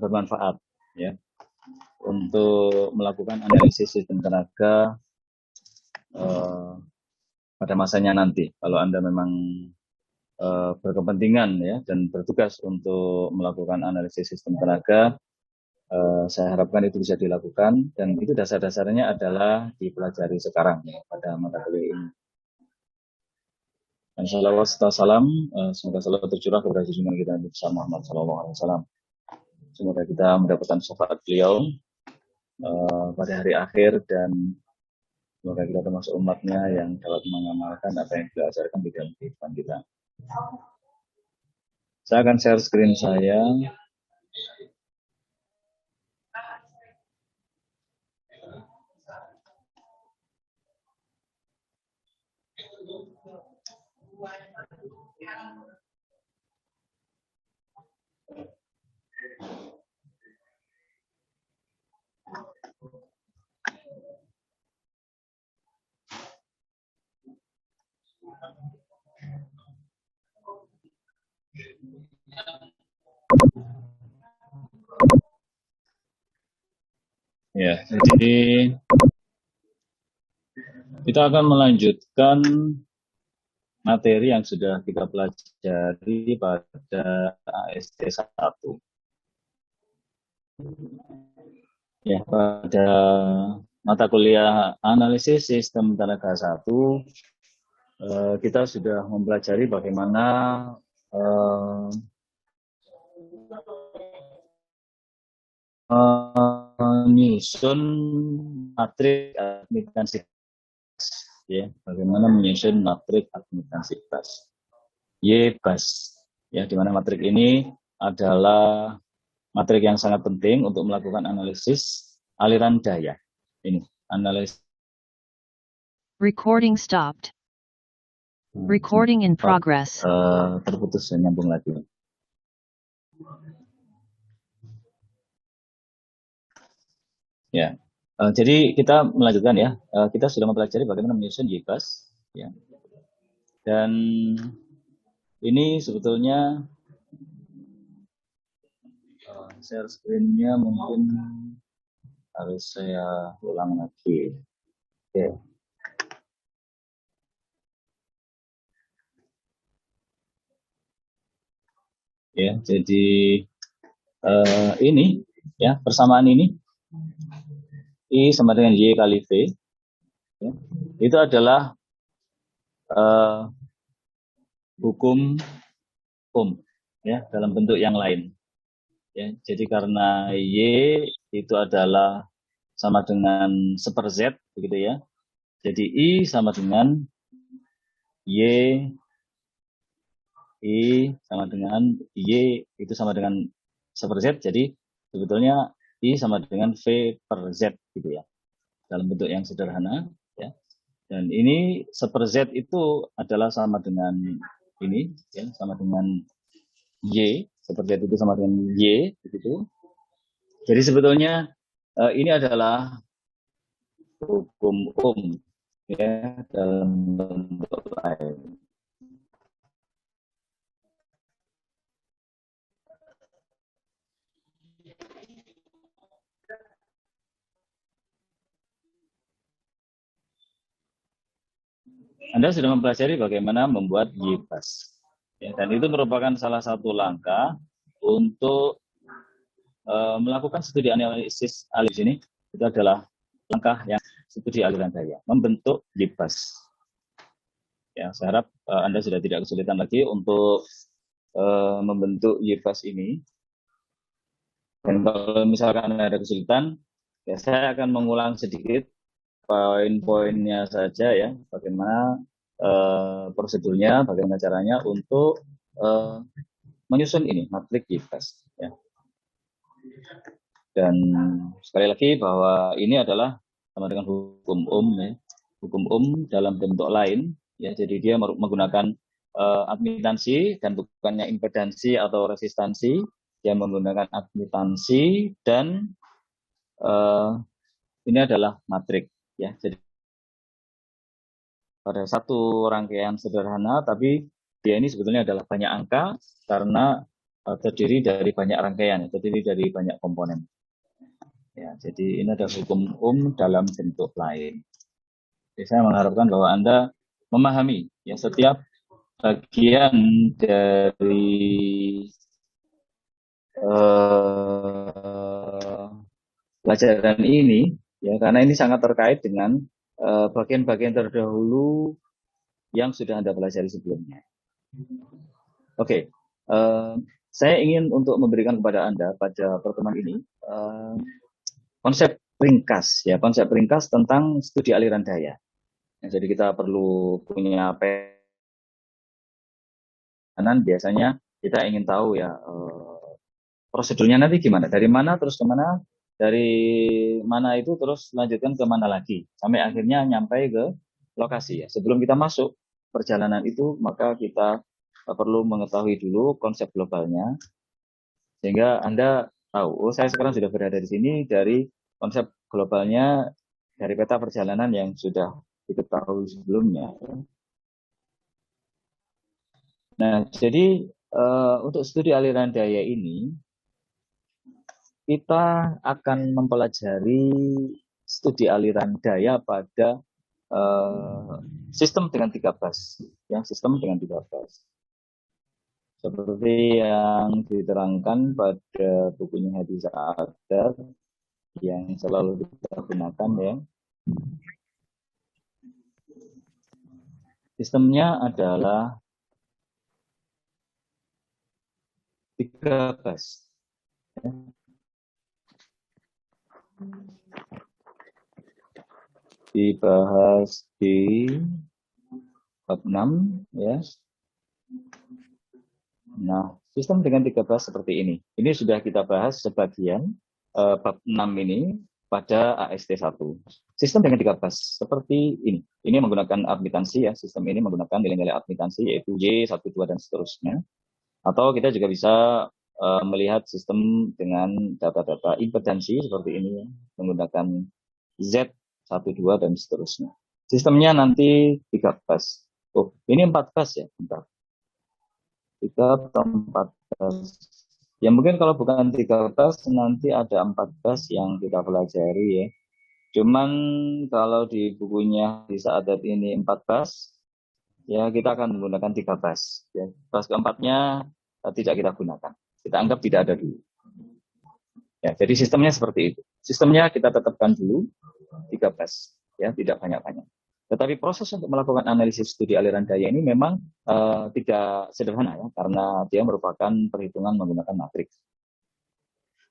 bermanfaat ya untuk melakukan analisis sistem tenaga pada masanya nanti. Kalau Anda memang berkepentingan ya dan bertugas untuk melakukan analisis sistem tenaga, saya harapkan itu bisa dilakukan, dan itu dasar-dasarnya adalah dipelajari sekarang ya, pada mata kuliah ini. Dan salawat serta salam semoga selalu tercurah kepada junjungan kita Nabi Muhammad SAW. Semoga kita mendapatkan syafaat beliau pada hari akhir, dan semoga kita termasuk umatnya yang dapat mengamalkan apa yang beliau ajarkan di dalam kehidupan kita. Saya akan share screen saya. Ya, jadi kita akan melanjutkan materi yang sudah kita pelajari pada AST 1. Ya, pada mata kuliah analisis sistem tenaga 1, kita sudah mempelajari bagaimana menyusun matrik admitansitas, ya, bagaimana menyusun matrik admitansitas YBAS, ya, di mana matrik ini adalah matrik yang sangat penting untuk melakukan analisis aliran daya. Ini analisis. Recording stopped. Recording in progress. Terputus, nyambung lagi. Ya, jadi kita melanjutkan ya. Kita sudah mempelajari bagaimana menyusun YBAS, ya. Dan ini sebetulnya share screen-nya mungkin harus saya ulang lagi. Oke. Ya, jadi ini ya, persamaan ini I sama dengan Y kali V, ya, itu adalah hukum Ohm ya, dalam bentuk yang lain. Ya, jadi karena Y itu adalah sama dengan seper-Z begitu ya. Jadi I sama dengan Y, I sama dengan Y itu sama dengan seper-Z. Jadi sebetulnya I sama dengan V per Z gitu ya, dalam bentuk yang sederhana ya. Dan ini seper-Z itu adalah sama dengan ini ya, sama dengan Y, seper-Z itu sama dengan Y begitu. Jadi sebetulnya ini adalah hukum Ohm ya, dalam bentuk lain. Anda sudah mempelajari bagaimana membuat YBAS, ya, dan itu merupakan salah satu langkah untuk melakukan studi analisis aliran ini. Itu adalah langkah yang studi aliran daya, membentuk YBAS. Ya, saya harap Anda sudah tidak kesulitan lagi untuk membentuk YBAS ini. Dan kalau misalkan ada kesulitan, ya saya akan mengulang sedikit poin-poinnya saja ya, bagaimana prosedurnya, bagaimana caranya untuk menyusun ini matrik YBAS ya. Dan sekali lagi bahwa ini adalah sama dengan hukum Ohm ya, hukum Ohm dalam bentuk lain ya. Jadi dia menggunakan admitansi dan bukannya impedansi atau resistansi. Dia menggunakan admitansi dan ini adalah matrik ya. Jadi pada satu rangkaian sederhana, tapi dia ini sebetulnya adalah banyak angka karena terdiri dari banyak rangkaian, terdiri dari banyak komponen. Ya, jadi ini ada hukum dalam bentuk lain. Jadi saya mengharapkan bahwa Anda memahami ya setiap bagian dari pelajaran ini, ya karena ini sangat terkait dengan bagian-bagian terdahulu yang sudah Anda pelajari sebelumnya. Oke, saya ingin untuk memberikan kepada Anda pada pertemuan ini konsep ringkas, ya konsep ringkas tentang studi aliran daya. Ya, jadi kita perlu punya penan, biasanya kita ingin tahu ya prosedurnya nanti gimana, dari mana terus kemana, dari mana itu terus lanjutkan ke mana lagi, sampai akhirnya nyampe ke lokasi ya. Sebelum kita masuk perjalanan itu, maka kita perlu mengetahui dulu konsep globalnya, sehingga Anda tahu, oh saya sekarang sudah berada di sini dari konsep globalnya, dari peta perjalanan yang sudah diketahui sebelumnya. Nah, jadi untuk studi aliran daya ini, kita akan mempelajari studi aliran daya pada sistem dengan 3 fase, ya, sistem dengan 3 fase. Seperti yang diterangkan pada bukunya Hadi Sa'adar yang selalu kita gunakan ya. Sistemnya adalah 3 fase. Ya. Dibahas di bab 6 ya. Nah, sistem dengan 3 fase seperti ini. Ini sudah kita bahas sebagian bab 6 ini pada AST 1. Sistem dengan 3 fase seperti ini. Ini menggunakan admitansi ya. Sistem ini menggunakan nilai-nilai admitansi yaitu Y, 1, 2 dan seterusnya. Atau kita juga bisa melihat sistem dengan data-data impedansi seperti ini ya, menggunakan Z, 1, 2 dan seterusnya. Sistemnya nanti 3 fase. Oh, ini 4 fase ya. Bentar. 3 atau 4 fase. Ya mungkin kalau bukan 3 fase nanti ada 4 fase yang kita pelajari ya. Cuman kalau di bukunya di Sa'adat ini 4 fase, ya kita akan menggunakan 3 fase. Ya, fase keempatnya tidak kita gunakan. Kita anggap tidak ada dulu. Ya, jadi sistemnya seperti itu. Sistemnya kita tetapkan dulu 3 fase, ya tidak banyak-banyak. Tetapi proses untuk melakukan analisis studi aliran daya ini memang tidak sederhana ya, karena dia merupakan perhitungan menggunakan matriks.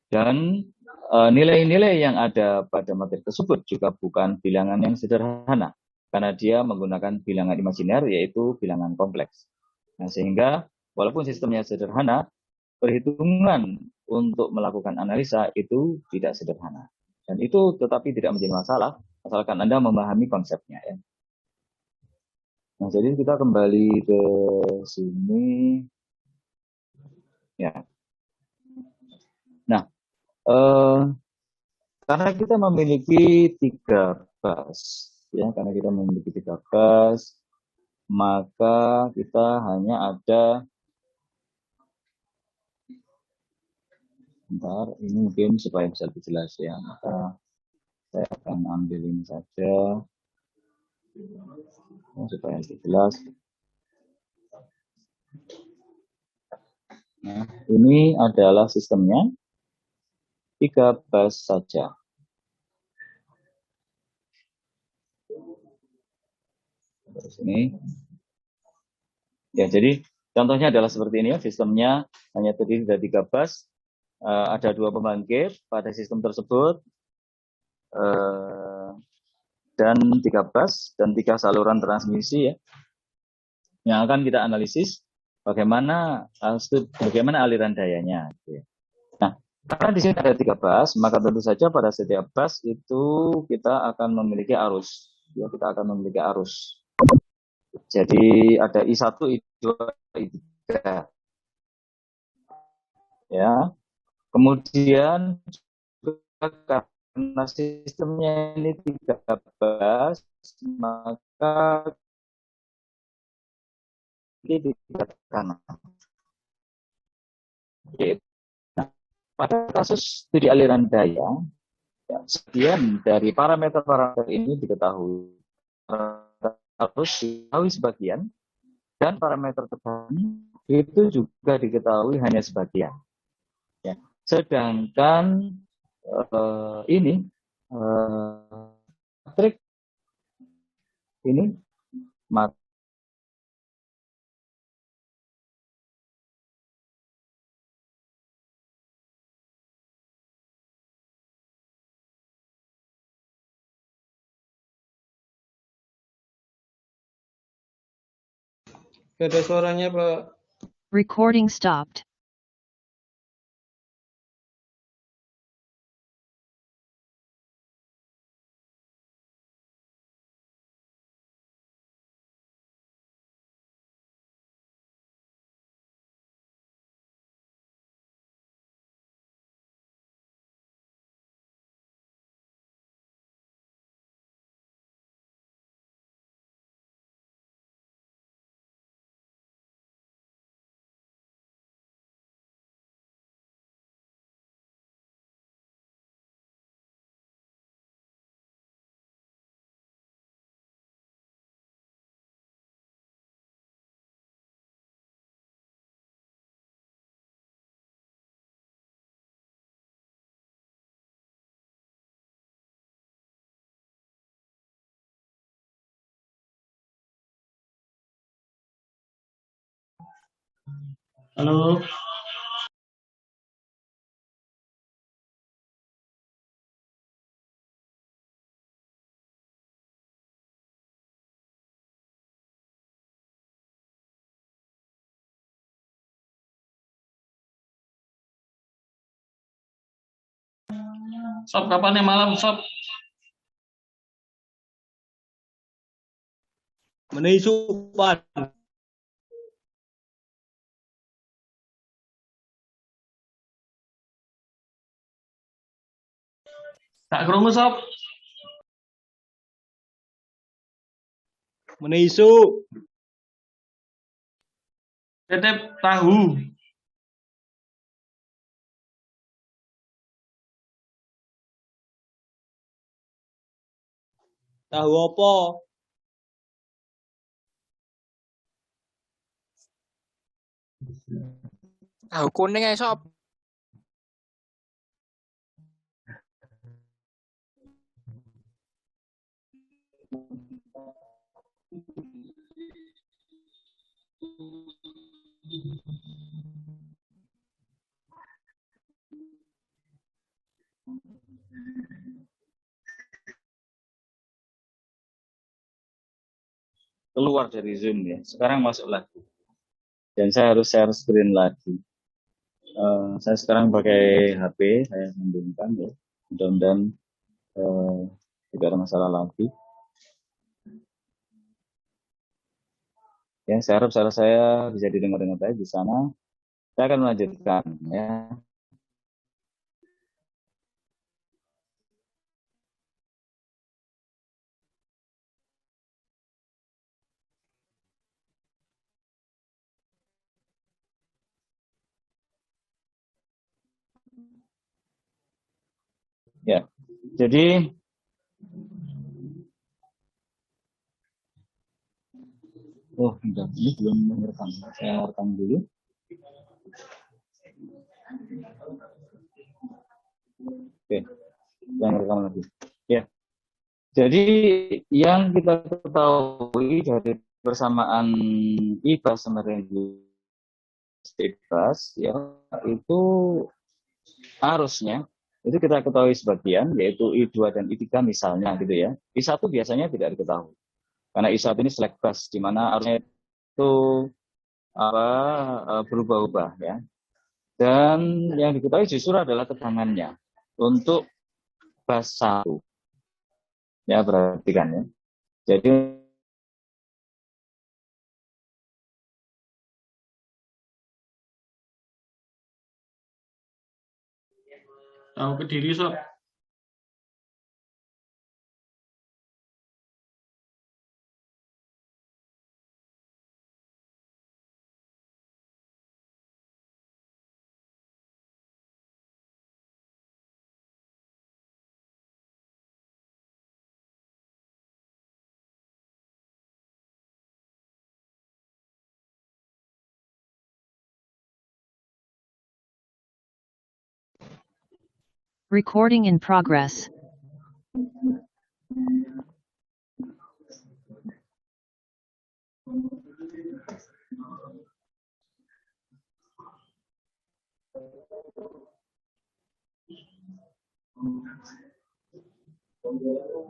Dan nilai-nilai yang ada pada matriks tersebut juga bukan bilangan yang sederhana, karena dia menggunakan bilangan imajiner yaitu bilangan kompleks. Nah, sehingga walaupun sistemnya sederhana, perhitungan untuk melakukan analisa itu tidak sederhana. Dan itu tetapi tidak menjadi masalah, asalkan Anda memahami konsepnya. Ya. Nah, jadi kita kembali ke sini. Ya. Nah, karena kita memiliki 3 fase, ya, karena kita memiliki 3 fase, maka kita hanya ada, bentar, ini mungkin supaya bisa lebih jelas ya, maka saya akan ambil ini saja, supaya lebih jelas. Nah, ini adalah sistemnya, 3 fase saja. Terus ini, ya jadi contohnya adalah seperti ini ya, sistemnya hanya terdiri dari 3 fase, ada 2 pembangkit pada sistem tersebut, dan 3 fase dan 3 saluran transmisi ya, yang akan kita analisis bagaimana aliran dayanya. Nah, karena di sini ada 3 fase, maka tentu saja pada setiap fase itu kita akan memiliki arus. Ya, kita akan memiliki arus. Jadi ada I1, I2, I3. Ya. Kemudian karena sistemnya ini 3 fase, maka ini di kanan. Yaitu, pada kasus studi aliran daya, ya, sebagian dari parameter-parameter ini diketahui, harus diketahui sebagian, dan parameter tekanan itu juga diketahui hanya sebagian. Ya. Sedangkan ini matrik ini mat Gak ada suaranya, Pak. Recording stopped. Halo. Sob, kapan ya malam, Sob? Menaisu, Pak. Tak kerungu, Sob. Menaisu. Tetep tahu. Tahu apa? Tahu kuning ya sob. keluar dari Zoom ya. Sekarang masuk lagi. Dan saya harus share screen lagi. Saya sekarang pakai HP, saya sambungkan ya. Mudah-mudahan tidak ada masalah lagi. Ya, saya harap suara saya bisa didengar dengan baik di sana. Saya akan melanjutkan ya. Ya. Jadi enggak, ini belum merekam. Saya rekam dulu. Oke, saya rekam lagi. Ya. Jadi yang kita ketahui dari persamaan IPA sama dengan bebas ya itu harusnya itu kita ketahui sebagian yaitu I2 dan I3 misalnya gitu ya. I1 biasanya tidak diketahui. Karena I1 ini select bus di mana harusnya itu berubah-ubah ya. Dan yang diketahui justru adalah tegangannya untuk bus 1. Ya, perhatikan ya. Jadi Tahu Kediri, Sob. Recording in progress.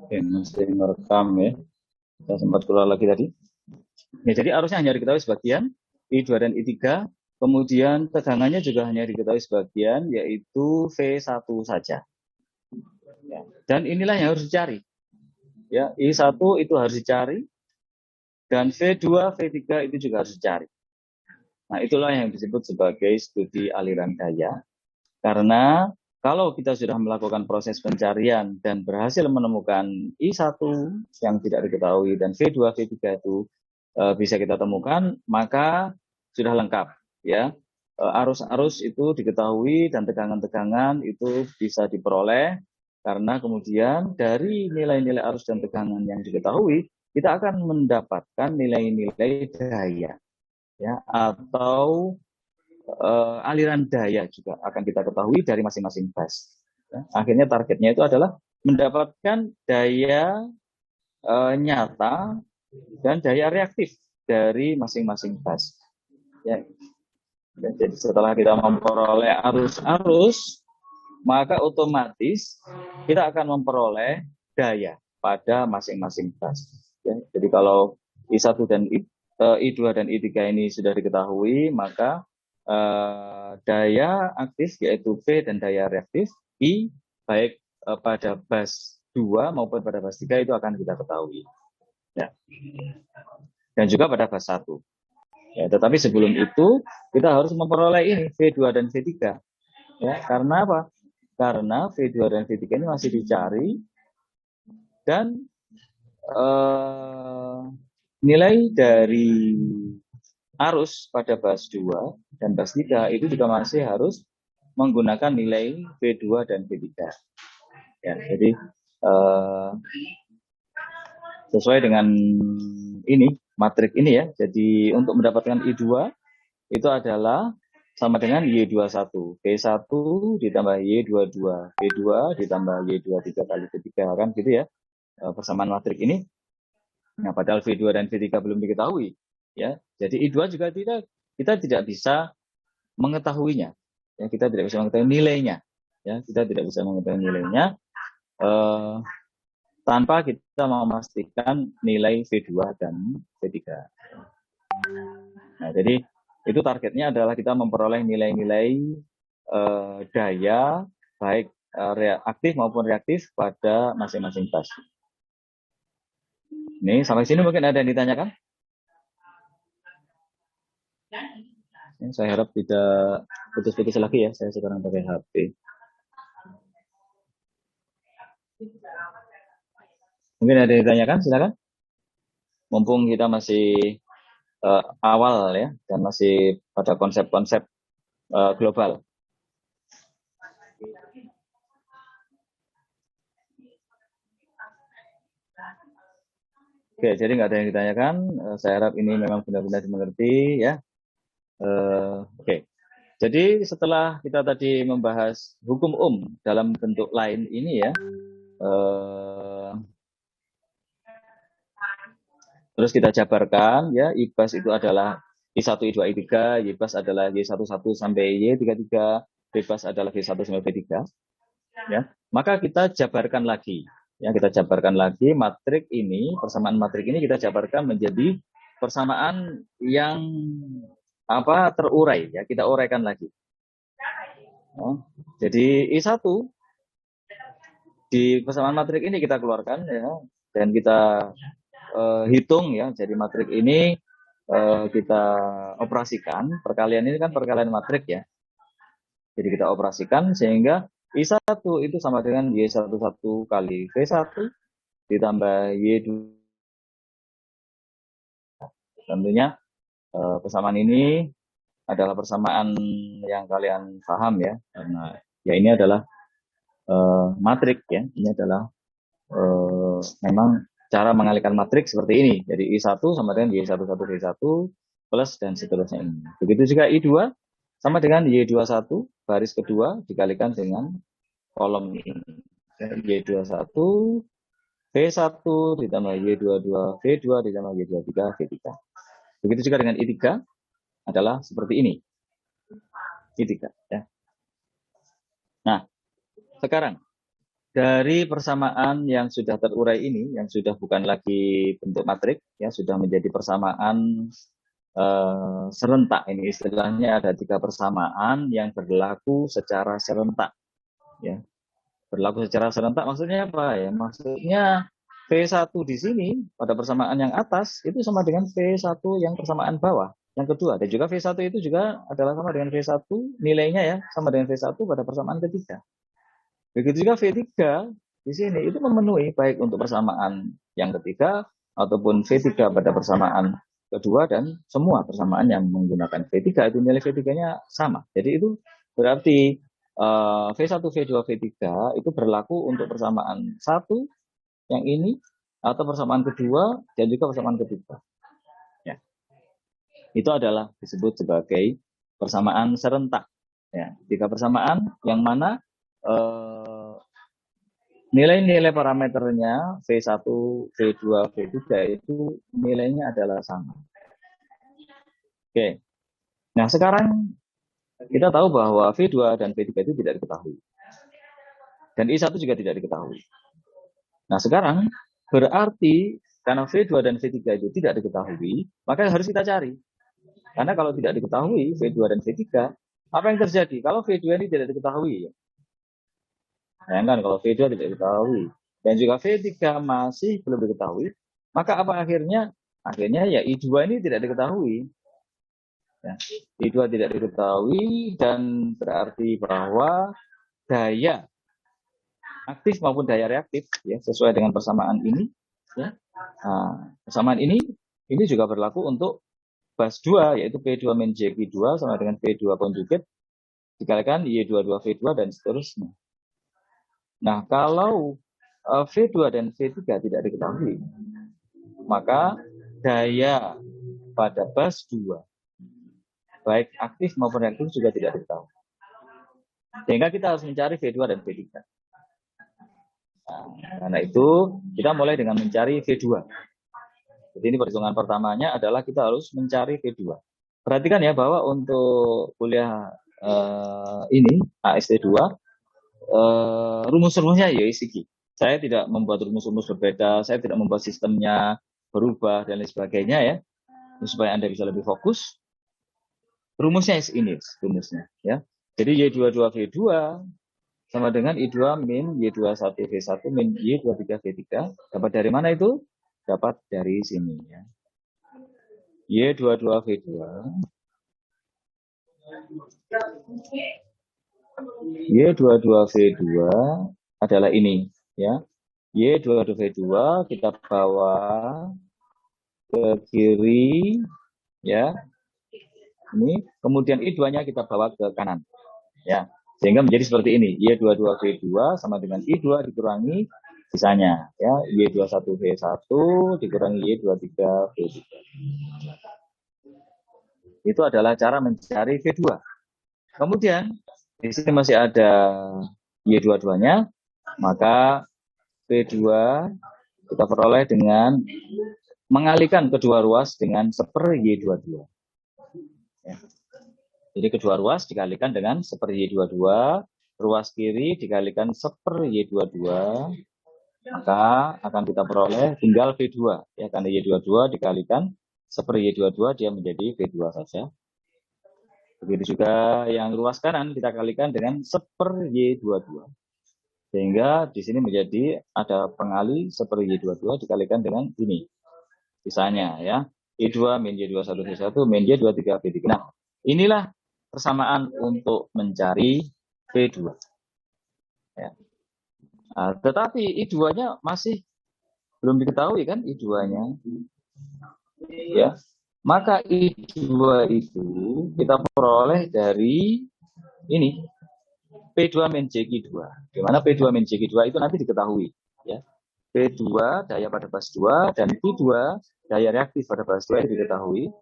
Oke, masih merekam ya. Saya sempat keluar lagi tadi. Ya, jadi arusnya hanya diketahui sebagian, I2 dan I3, kemudian tegangannya juga hanya diketahui sebagian, yaitu V1 saja. Ya, dan inilah yang harus dicari. Ya, I1 itu harus dicari, dan V2, V3 itu juga harus dicari. Nah, itulah yang disebut sebagai studi aliran daya. Karena kalau kita sudah melakukan proses pencarian dan berhasil menemukan I1 yang tidak diketahui dan V2, V3 itu bisa kita temukan, maka sudah lengkap. Ya, arus-arus itu diketahui dan tegangan-tegangan itu bisa diperoleh, karena kemudian dari nilai-nilai arus dan tegangan yang diketahui, kita akan mendapatkan nilai-nilai daya, ya, atau aliran daya juga akan kita ketahui dari masing-masing bus. Ya, akhirnya targetnya itu adalah mendapatkan daya nyata dan daya reaktif dari masing-masing bus. Ya. Jadi setelah kita memperoleh arus-arus, maka otomatis kita akan memperoleh daya pada masing-masing bus. Ya. Jadi kalau I1 dan I2 dan I3 ini sudah diketahui, maka daya aktif yaitu V dan daya reaktif I baik pada bus 2 maupun pada bus 3 itu akan kita ketahui. Ya. Dan juga pada bus 1. Ya, tetapi sebelum itu kita harus memperoleh ini V2 dan V3. Ya, karena apa? Karena V2 dan V3 ini masih dicari dan nilai dari arus pada bus 2 dan bus 3 itu juga masih harus menggunakan nilai V2 dan V3. Ya, jadi sesuai dengan ini, matrik ini ya. Jadi untuk mendapatkan I2 itu adalah sama dengan Y21. V1 ditambah Y22. V2 ditambah Y23 kali V3 kan gitu ya. Persamaan matrik ini. Nah, padahal V2 dan V3 belum diketahui. Ya, jadi I2 juga kita tidak bisa mengetahuinya. Ya, kita tidak bisa mengetahui nilainya. Ya, kita tidak bisa mengetahui nilainya tanpa kita memastikan nilai V2 dan V3. Nah, jadi itu targetnya adalah kita memperoleh nilai-nilai daya baik aktif maupun reaktif pada masing-masing bus. Ini sampai sini mungkin ada yang ditanyakan? Saya harap tidak putus-putus lagi ya. Saya sekarang pakai HP. Mungkin ada yang ditanyakan, silakan. Mumpung kita masih awal ya, dan masih pada konsep-konsep global. Oke, jadi nggak ada yang ditanyakan. Saya harap ini memang benar-benar dimengerti ya. Oke. Jadi setelah kita tadi membahas hukum dalam bentuk lain ini ya, terus kita jabarkan ya, IBAS itu adalah I1, I2, I3, YBAS adalah Y11 sampai Y33, BBAS adalah V1 sampai V3. Ya, maka kita jabarkan lagi. Ya, kita jabarkan lagi matrik ini, persamaan matrik ini kita jabarkan menjadi persamaan yang terurai ya, kita uraikan lagi. Ya, jadi I1 di persamaan matrik ini kita keluarkan ya, dan kita hitung ya. Jadi matrik ini kita operasikan. Perkalian ini kan perkalian matrik ya. Jadi kita operasikan sehingga I1 itu sama dengan Y11 kali V1 ditambah Y2. Tentunya persamaan ini adalah persamaan yang kalian paham ya, karena ya ini adalah matrik ya. Ini adalah memang cara mengalihkan matrik seperti ini. Jadi I1 sama dengan Y11 V1 plus dan seterusnya ini. Begitu juga I2 sama dengan Y21 baris kedua dikalikan dengan kolom ini. Y21, V1 ditambah Y22, V2 ditambah Y23, V3. Begitu juga dengan I3 adalah seperti ini. I3 ya. Nah, sekarang dari persamaan yang sudah terurai ini, yang sudah bukan lagi bentuk matrik, ya sudah menjadi persamaan serentak. Ini istilahnya ada 3 persamaan yang berlaku secara serentak. Ya, berlaku secara serentak maksudnya apa ya? Maksudnya V1 di sini pada persamaan yang atas itu sama dengan V1 yang persamaan bawah yang kedua, dan juga V1 itu juga adalah sama dengan V1 nilainya ya sama dengan V1 pada persamaan ketiga. Begitu juga V3 di sini itu memenuhi baik untuk persamaan yang ketiga ataupun V3 pada persamaan kedua dan semua persamaan yang menggunakan V3 itu nilai V3-nya sama. Jadi itu berarti V1, V2, V3 itu berlaku untuk persamaan satu yang ini atau persamaan kedua dan juga persamaan ketiga. Ya. Itu adalah disebut sebagai persamaan serentak. Ya, 3 persamaan yang mana nilai-nilai parameternya V1, V2, V3 itu nilainya adalah sama. Oke. Nah, sekarang kita tahu bahwa V2 dan V3 itu tidak diketahui. Dan I1 juga tidak diketahui. Nah, sekarang berarti karena V2 dan V3 itu tidak diketahui, maka harus kita cari. Karena kalau tidak diketahui V2 dan V3, apa yang terjadi? Kalau V2 ini tidak diketahui, bayangkan kalau V2 tidak diketahui dan juga V3 masih belum diketahui, maka apa akhirnya? Akhirnya ya I2 ini tidak diketahui. Ya, I2 tidak diketahui dan berarti bahwa daya aktif maupun daya reaktif ya sesuai dengan persamaan ini ya. Nah, persamaan ini juga berlaku untuk bus 2 yaitu P2 min JQ2 sama dengan P2 konjugat dikalikan Y22 V2 dan seterusnya. Nah, kalau V2 dan V3 tidak diketahui, maka daya pada bus 2 baik aktif maupun reaktif juga tidak diketahui. Sehingga kita harus mencari V2 dan V3. Nah, karena itu kita mulai dengan mencari V2. Jadi ini perhitungan pertamanya adalah kita harus mencari V2. Perhatikan ya bahwa untuk kuliah ini AST2 rumus-rumusnya ya ISIGI. Saya tidak membuat rumus-rumus berbeda, saya tidak membuat sistemnya berubah dan lain sebagainya ya. Supaya Anda bisa lebih fokus. Rumusnya ini rumusnya ya. Jadi Y22V2 sama dengan I2 min Y21V1 min Y23V3. Dapat dari mana itu? Dapat dari sini ya. Y22V2 Y22V2 adalah ini ya. Y22V2 kita bawa ke kiri ya. Ini kemudian I2-nya kita bawa ke kanan. Ya. Sehingga menjadi seperti ini. Y22V2 sama dengan I2 dikurangi sisanya ya. Y21V1 dikurangi Y23V3. Itu adalah cara mencari V2. Kemudian di sini masih ada Y22-nya, maka V2 kita peroleh dengan mengalihkan kedua ruas dengan seper Y22. Ya. Jadi kedua ruas dikalikan dengan seper Y22, ruas kiri dikalikan seper Y22, maka akan kita peroleh tinggal V2. Ya, karena Y22 dikalikan seper Y22 dia menjadi V2 saja. Begitu juga yang ruas kanan kita kalikan dengan seper Y22. Sehingga di sini menjadi ada pengali seper Y22 dikalikan dengan ini. Sisanya ya. I2 min Y21V1 min Y23V3. Nah, inilah persamaan untuk mencari V2. Ya. Nah, tetapi I2-nya masih belum diketahui kan I2-nya. Ya. Maka I2 itu kita peroleh dari ini P2 min JQ2. Di mana P2 min JQ2 itu nanti diketahui ya. P2 daya pada bus 2 dan P2 daya reaktif pada bus 2 itu diketahui.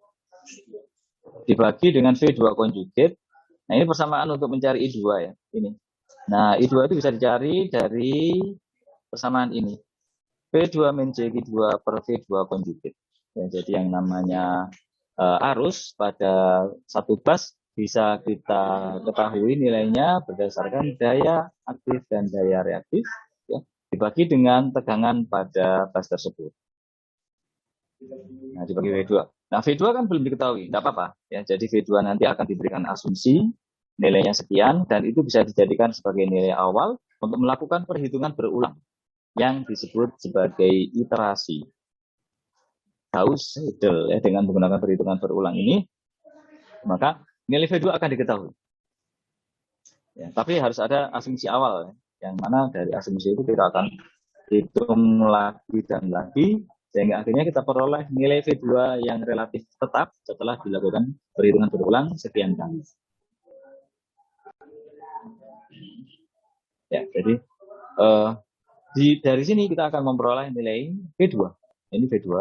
Dibagi dengan V2 konjugat. Nah, ini persamaan untuk mencari I2 ya. Ini. Nah, I2 itu bisa dicari dari persamaan ini. V2 min JQ2 per V2 konjugit. Ya, jadi yang namanya arus pada satu bus bisa kita ketahui nilainya berdasarkan daya aktif dan daya reaktif, ya, dibagi dengan tegangan pada bus tersebut. Nah, dibagi V2. Nah, V2 kan belum diketahui, tidak apa-apa. Ya, jadi V2 nanti akan diberikan asumsi nilainya sekian, dan itu bisa dijadikan sebagai nilai awal untuk melakukan perhitungan berulang yang disebut sebagai iterasi. Gauss-Seidel, ya, dengan menggunakan perhitungan berulang ini, maka nilai V2 akan diketahui. Ya, tapi harus ada asumsi awal, ya, yang mana dari asumsi itu kita akan hitung lagi dan lagi, sehingga akhirnya kita peroleh nilai V2 yang relatif tetap setelah dilakukan perhitungan berulang sekian kali. Ya, jadi dari sini kita akan memperoleh nilai V2. Ini V2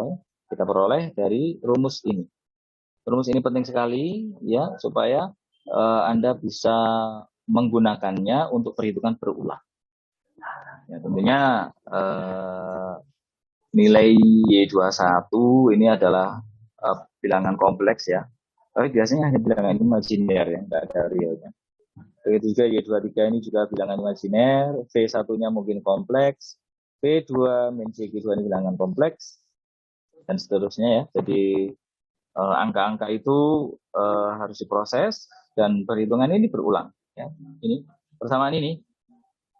kita peroleh dari rumus ini. Rumus ini penting sekali, ya, supaya Anda bisa menggunakannya untuk perhitungan berulang. Ya, tentunya nilai Y21 ini adalah bilangan kompleks, ya. Tapi biasanya hanya bilangan imajiner, ya, tidak ada realnya. Begitu juga Y23 ini juga bilangan imajiner, V1-nya mungkin kompleks, V2 min CQ2 ini bilangan kompleks, dan seterusnya, ya. Jadi angka-angka itu harus diproses dan perhitungan ini berulang, ya. Ini persamaan ini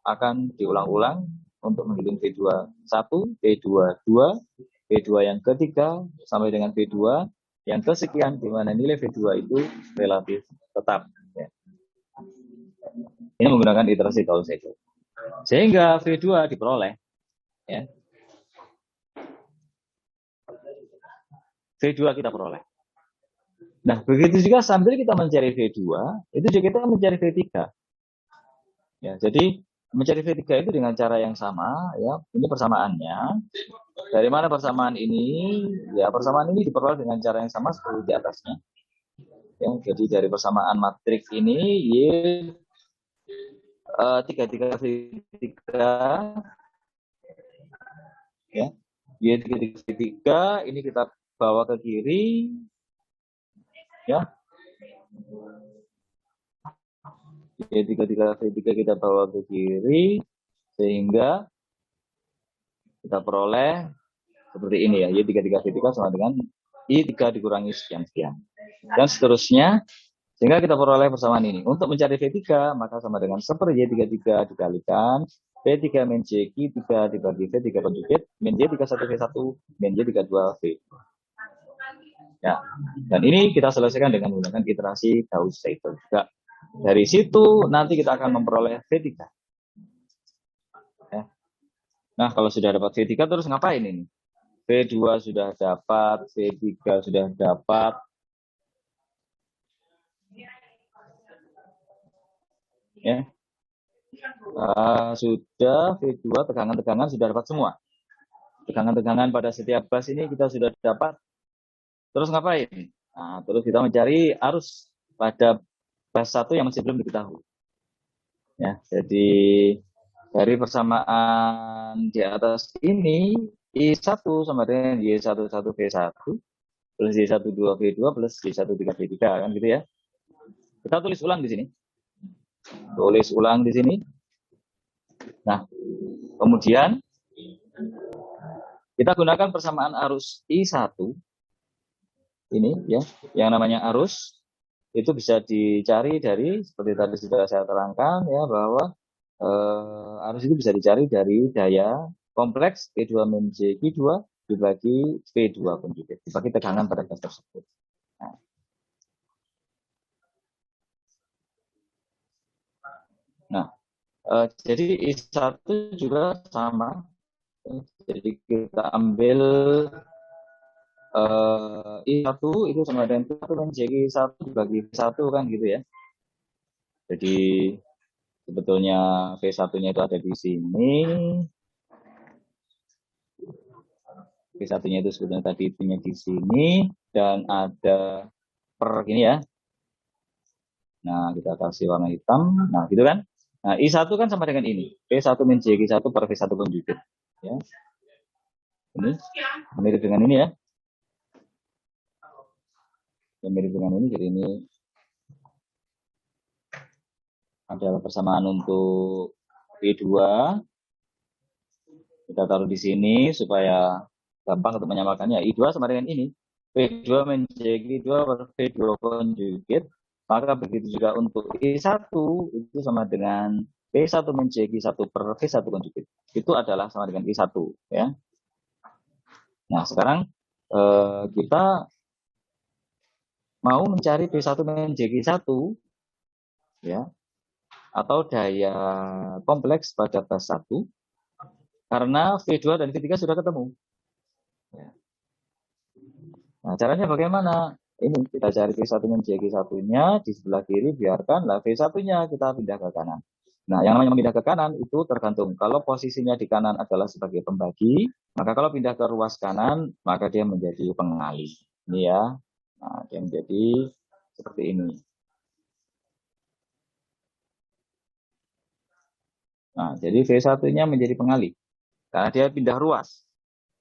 akan diulang-ulang untuk menghitung V21, V22, V2 yang ketiga sampai dengan V2 yang kesekian, di mana nilai V2 itu relatif tetap, ya. Ini menggunakan iterasi Gauss-Seidel. Sehingga V2 diperoleh, ya. V2 kita peroleh. Nah, begitu juga sambil kita mencari V2, itu juga kita mencari V3. Ya, jadi mencari V3 itu dengan cara yang sama, ya. Ini persamaannya. Dari mana persamaan ini? Ya, persamaan ini diperoleh dengan cara yang sama seperti di atasnya. Ya, jadi dari persamaan matriks ini Y33 V3, ya. Y33 V3 ini kita bawa ke kiri, ya. Y33 V3 kita bawa ke kiri, sehingga kita peroleh seperti ini, ya. Y33 V3 sama dengan I3 dikurangi sekian-sekian. Dan seterusnya, sehingga kita peroleh persamaan ini. Untuk mencari V3, maka sama dengan seper Y33 dikalikan V3 min JQ3 dibagi V3 konjugit min Y31 V1 min Y32 V. Ya, dan ini kita selesaikan dengan menggunakan iterasi Gauss-Seidel juga. Dari situ nanti kita akan memperoleh V3. Ya. Nah, kalau sudah dapat V3 terus ngapain ini? V2 sudah dapat, V3 sudah dapat. Ya. Sudah V2, tegangan-tegangan sudah dapat semua. Tegangan-tegangan pada setiap bus ini kita sudah dapat. Terus ngapain? Nah, terus kita mencari arus pada bus 1 yang masih belum diketahui. Ya, jadi dari persamaan di atas ini, I1 sama dengan Y11 V1 plus Y12 V2 plus Y13 V3, kan gitu, ya. Kita tulis ulang di sini. Tulis ulang di sini. Nah, kemudian kita gunakan persamaan arus I1 ini, ya, yang namanya arus itu bisa dicari dari, seperti tadi sudah saya terangkan, ya, bahwa arus itu bisa dicari dari daya kompleks P2 min JQ2 dibagi V2 konjugit, dibagi tegangan pada gas tersebut. Nah, jadi I1 juga sama. Jadi kita ambil I1 itu sama dengan P1 min JQ1 dibagi V1, kan gitu, ya. Jadi sebetulnya V1-nya itu ada di sini. V1-nya itu sebetulnya tadi punya di sini, dan ada per gini, ya. Nah, kita kasih warna hitam. Nah, gitu kan. Nah, I1 kan sama dengan ini. P1 min JQ1 per V1 konjugit. Ya. Ini mirip dengan ini ya. Yang mirip dengan ini, jadi ini adalah persamaan untuk P2. Kita taruh di sini supaya gampang untuk menyamakannya. I2 sama dengan ini. P2 min JQ2 per V2 konjugit. Maka begitu juga untuk I1 itu sama dengan P1 min JQ1 per V1 konjugit. Itu adalah sama dengan I1 ya. Nah, sekarang kita mau mencari P1 min JQ1 ya, atau daya kompleks pada bas 1 karena V2 dan V3 sudah ketemu. Ya. Nah, caranya bagaimana? Ini kita cari V1 min JQ1-nya di sebelah kiri, biarkanlah V1-nya kita pindah ke kanan. Nah, yang namanya pindah ke kanan itu tergantung. Kalau posisinya di kanan adalah sebagai pembagi, maka kalau pindah ke ruas kanan, maka dia menjadi pengalih. Ini ya. Nah, dia menjadi seperti ini. Nah, jadi V1-nya menjadi pengalih. Karena dia pindah ruas.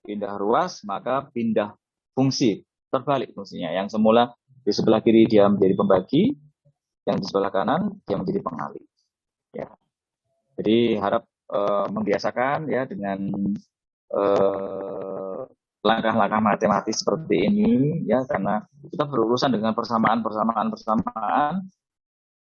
Pindah ruas, maka pindah fungsi. Terbalik fungsinya. Yang semula di sebelah kiri dia menjadi pembagi, yang di sebelah kanan dia menjadi pengalih. Ya. Jadi harap membiasakan ya dengan langkah-langkah matematis seperti ini ya, karena kita berurusan dengan persamaan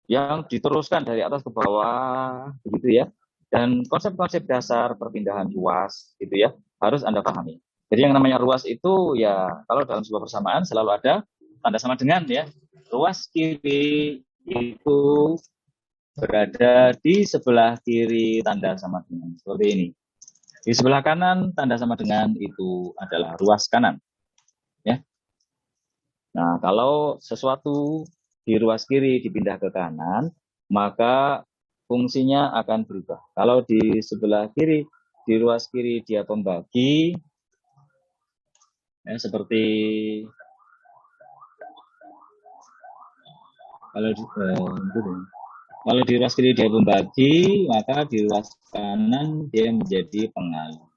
yang diteruskan dari atas ke bawah begitu ya. Dan konsep-konsep dasar perpindahan ruas gitu ya harus Anda pahami. Jadi yang namanya ruas itu ya kalau dalam sebuah persamaan selalu ada tanda sama dengan ya. Ruas kiri itu berada di sebelah kiri tanda sama dengan seperti ini. Di sebelah kanan tanda sama dengan itu adalah ruas kanan. Ya. Nah, kalau sesuatu di ruas kiri dipindah ke kanan, maka fungsinya akan berubah. Kalau di sebelah kiri, di ruas kiri dia pembagi, ya, seperti kalau di ruas kiri dia pembagi, maka di ruas kanan dia menjadi pengalih.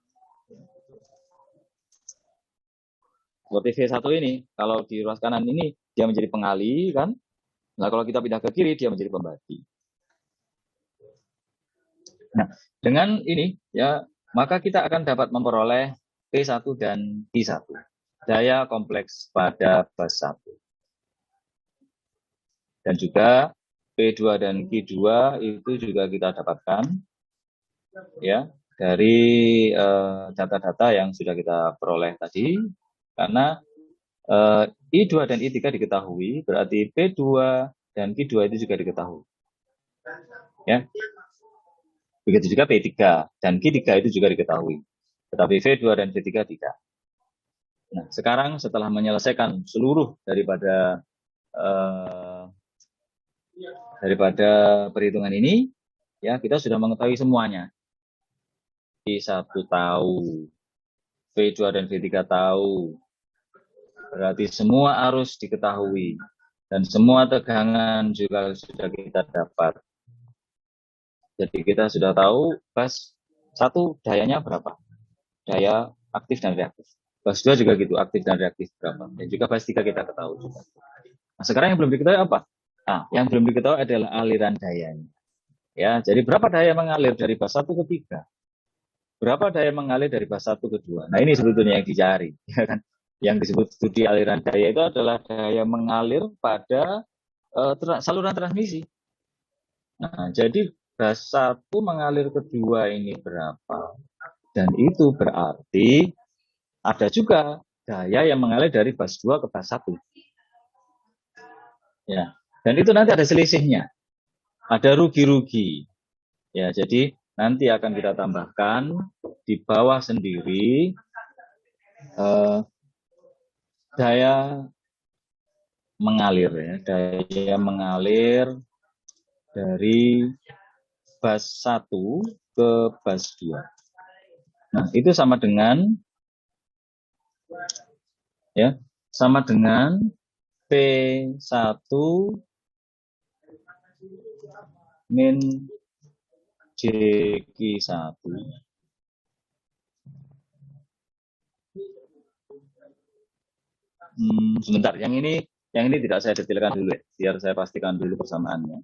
Seperti V1 ini, kalau di ruas kanan ini dia menjadi pengalih kan. Nah, kalau kita pindah ke kiri dia menjadi pembagi. Nah, dengan ini ya, maka kita akan dapat memperoleh P1 dan Q1. Daya kompleks pada bas 1. Dan juga P2 dan Q2 itu juga kita dapatkan ya dari data-data yang sudah kita peroleh tadi. Karena I2 dan I3 diketahui, berarti P2 dan Q2 itu juga diketahui. Ya. Begitu juga P3 dan Q3 itu juga diketahui. Tetapi V2 dan V3 tidak. Nah, sekarang setelah menyelesaikan seluruh daripada perhitungan ini, ya kita sudah mengetahui semuanya. V1 tahu, V2 dan V3 tahu. Berarti semua arus diketahui. Dan semua tegangan juga sudah kita dapat. Jadi kita sudah tahu bas 1 dayanya berapa. Daya aktif dan reaktif. Bas 2 juga gitu, aktif dan reaktif berapa. Dan juga bas 3 kita ketahui juga. Nah, sekarang yang belum diketahui apa? Nah, yang belum diketahui adalah aliran dayanya. Ya, jadi berapa daya mengalir dari bas 1 ke 3? Berapa daya mengalir dari bas 1 ke 2? Nah, ini sebetulnya yang dicari. Ya kan? Yang disebut studi aliran daya itu adalah daya mengalir pada saluran transmisi. Nah, jadi bas 1 mengalir ke 2 ini berapa? Dan itu berarti ada juga daya yang mengalir dari bas 2 ke bas 1. Ya. Dan itu nanti ada selisihnya. Ada rugi-rugi. Ya, jadi nanti akan kita tambahkan di bawah sendiri daya mengalir ya, daya mengalir dari bas 1 ke bas 2. Nah, itu sama dengan ya, sama dengan P1 min JQ1. Sebentar, yang ini tidak saya detailkan dulu ya, biar saya pastikan dulu persamaannya.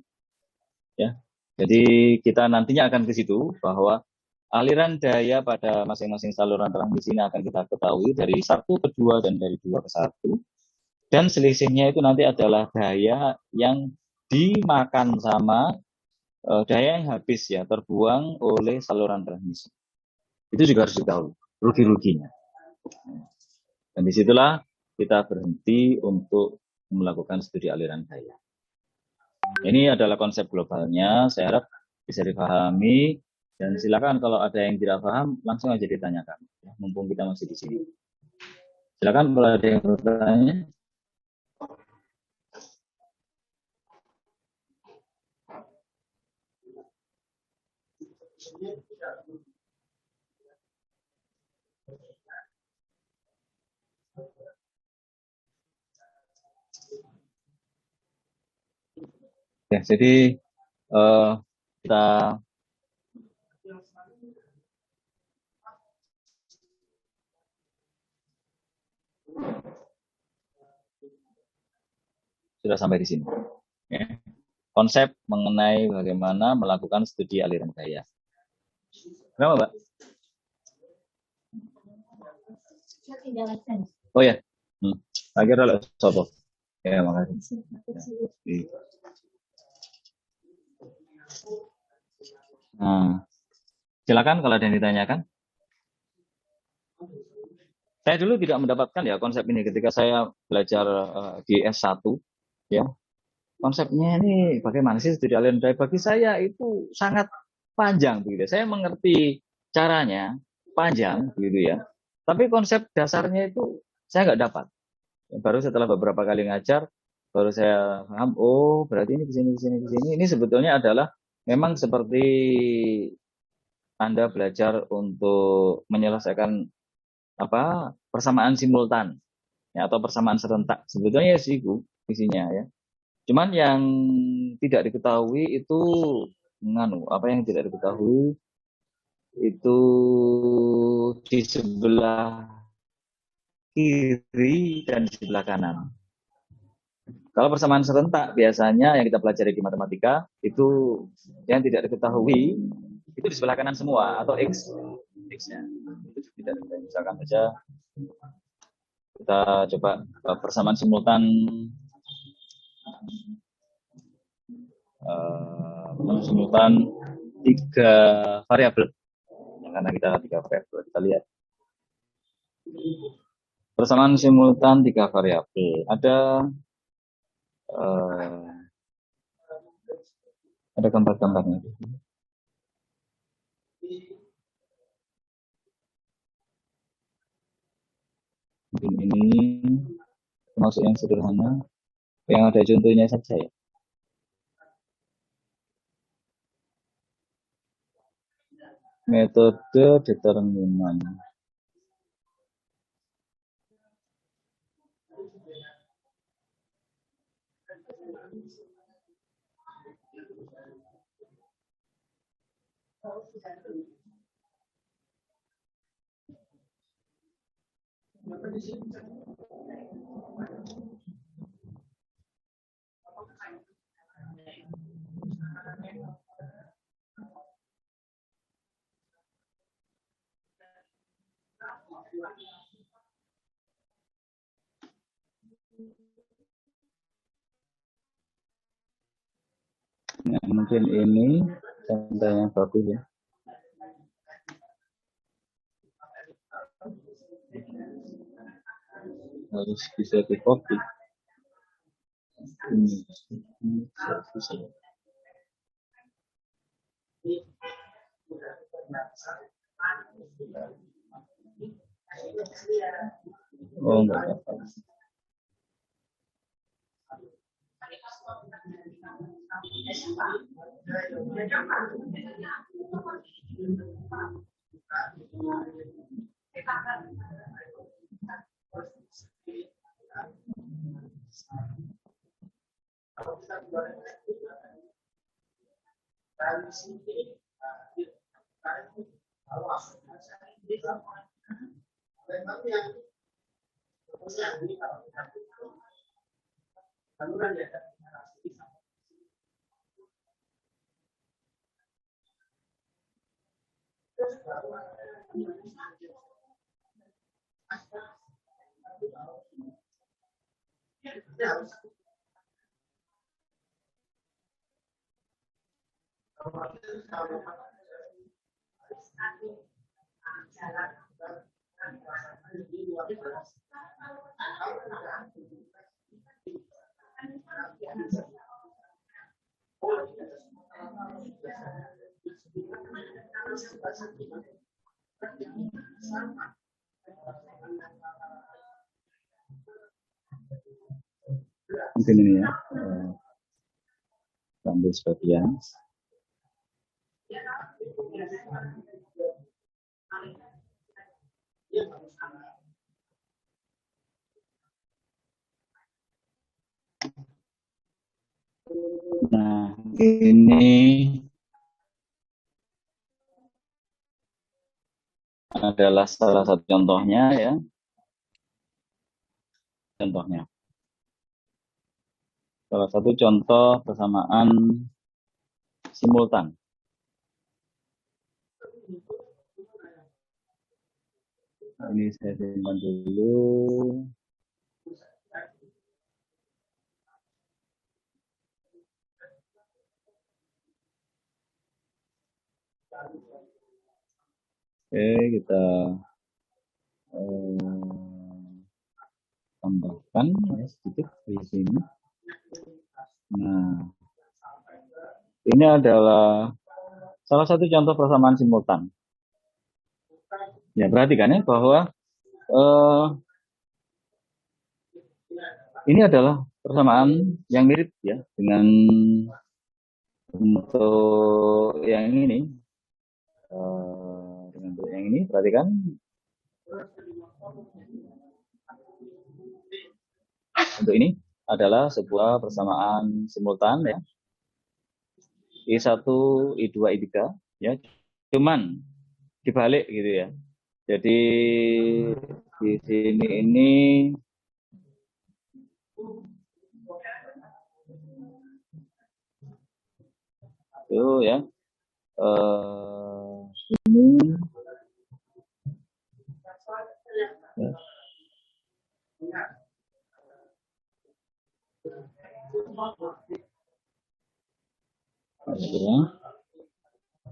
Ya, jadi kita nantinya akan ke situ bahwa aliran daya pada masing-masing saluran transmisi ini akan kita ketahui dari 1 ke 2 dan dari 2 ke 1. Dan selisihnya itu nanti adalah daya yang dimakan sama daya yang habis ya, terbuang oleh saluran transmisi. Itu juga harus ditahu, rugi-ruginya. Dan disitulah kita berhenti untuk melakukan studi aliran daya. Ini adalah konsep globalnya, saya harap bisa dipahami, dan silakan kalau ada yang tidak paham, langsung aja ditanyakan, ya, mumpung kita masih di sini. Silakan kalau ada yang bertanya. Ya, jadi kita sudah sampai di sini. Ya. Konsep mengenai bagaimana melakukan studi aliran daya. Kenapa, Mbak? Oh ya, akhirnya lo sopo. Ya, makasih. Ya. Nah, silakan kalau ada yang ditanyakan. Saya dulu tidak mendapatkan ya konsep ini ketika saya belajar di S1, ya. Konsepnya ini bagaimana sih studi aliran daya? Bagi saya itu sangat panjang begitu. Saya mengerti caranya panjang begitu ya. Tapi konsep dasarnya itu saya nggak dapat. Baru setelah beberapa kali ngajar baru saya paham, oh berarti ini kesini. Ini sebetulnya adalah memang seperti Anda belajar untuk menyelesaikan persamaan simultan ya, atau persamaan serentak. Sebetulnya sih itu isinya ya. Cuman yang tidak diketahui itu apa yang tidak diketahui itu di sebelah kiri dan di sebelah kanan. Kalau persamaan serentak biasanya yang kita pelajari di matematika itu yang tidak diketahui itu di sebelah kanan semua atau x-nya. Itu tidak diketahui. Misalkan saja kita coba persamaan simultan simultan 3 variabel. Karena kita 3 variabel, kita lihat. Persamaan simultan 3 variabel. Ada gambar-gambarnya. Mungkin ini termasuk yang sederhana. Yang ada contohnya saja ya. Metode determinan. Nah, mungkin ini contoh yang bagus ya. Harus bisa di copy. Ini susah. Oh, enggak apa-apa. Mungkin ini ya, ambil sebagian. Nah, ini adalah salah satu contohnya ya. Contohnya. Salah satu contoh persamaan simultan. Ini saya simpan dulu. Oke, kita tambahkan ya, sedikit di sini. Nah, ini adalah salah satu contoh persamaan simultan. Ya, perhatikan ya bahwa ini adalah persamaan yang mirip ya dengan untuk yang ini. Dengan bentuk yang ini, perhatikan. Untuk ini adalah sebuah persamaan simultan ya. I1, I2, I3 ya. Cuman dibalik gitu ya. Jadi di sini ini itu ya. Ini ya.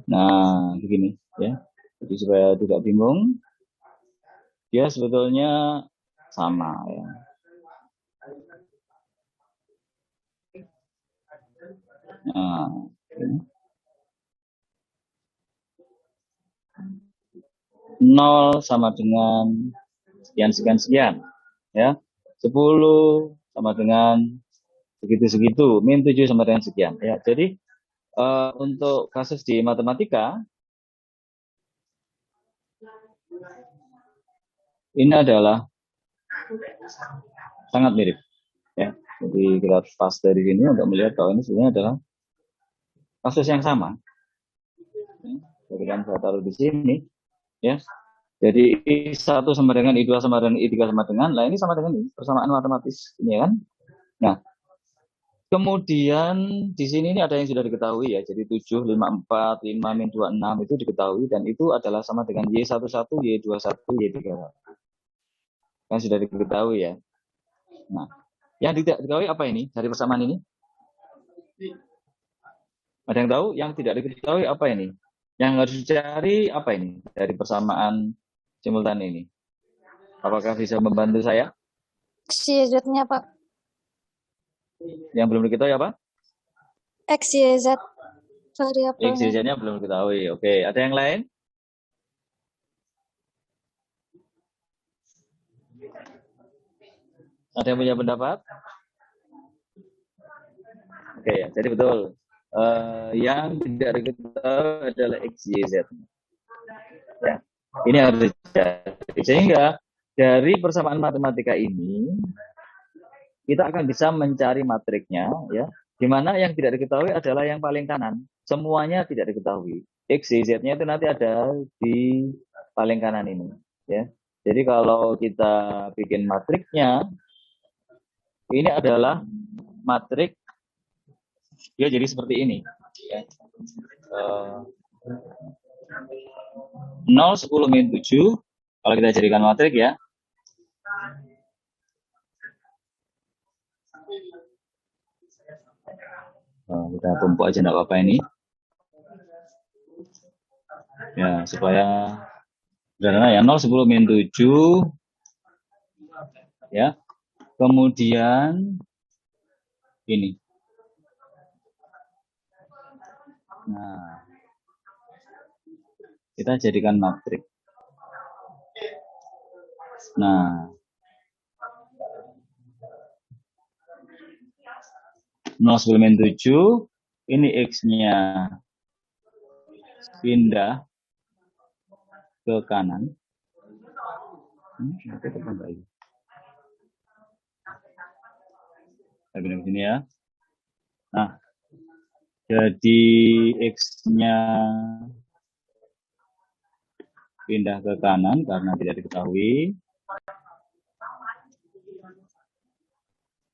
Nah, begini ya. Jadi supaya tidak bingung, dia sebetulnya sama ya. Nah, ini. 0 sama dengan sekian ya. 10 sama dengan segitu, min 7 sama dengan sekian ya. Jadi untuk kasus di matematika ini adalah sangat mirip ya. Jadi kita pas dari sini untuk melihat bahwa ini sebenarnya adalah kasus yang sama. Jadi kan saya taruh di sini ya. Jadi I1 sama dengan I2 sama dengan I3 sama dengan, lah ini sama dengan ini, persamaan matematis ini kan. Nah, kemudian di sini ini ada yang sudah diketahui ya. Jadi 7, 5, 4, 5, min 2, 6 itu diketahui dan itu adalah sama dengan Y11, Y21, Y31. Kan sudah diketahui ya. Nah, yang tidak diketahui apa ini dari persamaan ini? Ada yang tahu? Yang tidak diketahui apa ini? Yang harus dicari apa ini dari persamaan simultan ini? Apakah bisa membantu saya? X, Y, Z-nya, Pak. Yang belum diketahui apa? X, Y, Z. Variabelnya. X, Y, Z-nya belum diketahui. Oke, ada yang lain? Ada yang punya pendapat? Oke, jadi betul. Yang tidak diketahui adalah X, Y, Z. Ya, ini harus dicari. Sehingga dari persamaan matematika ini kita akan bisa mencari matriknya, ya. Di mana yang tidak diketahui adalah yang paling kanan. Semuanya tidak diketahui. X, Y, Z-nya itu nanti ada di paling kanan ini, ya. Jadi kalau kita bikin matriksnya, ini adalah matrik dia jadi seperti ini, ya. 0, 10, min 7, kalau kita jadikan matrik ya. Kita tumpuk aja enggak apa-apa ini. Ya, supaya sederhana ya, 0, 10, min 7. Ya. Kemudian ini. Nah, kita jadikan matrik. Nah, 0, 10, min 7, ini X-nya pindah ke kanan. Kita pindah ke sini ya. Nah, jadi X-nya pindah ke kanan karena tidak diketahui.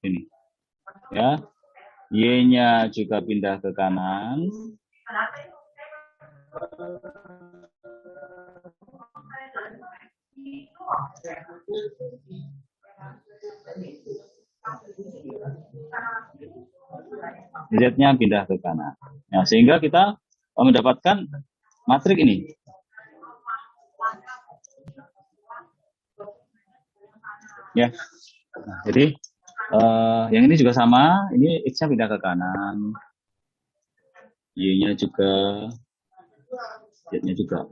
Ini. Ya. Y-nya juga pindah ke kanan. Z-nya pindah ke kanan. Nah, sehingga kita mendapatkan matrik ini. Ya. Nah, jadi yang ini juga sama, ini X-nya pindah ke kanan. Y-nya juga, Z-nya juga.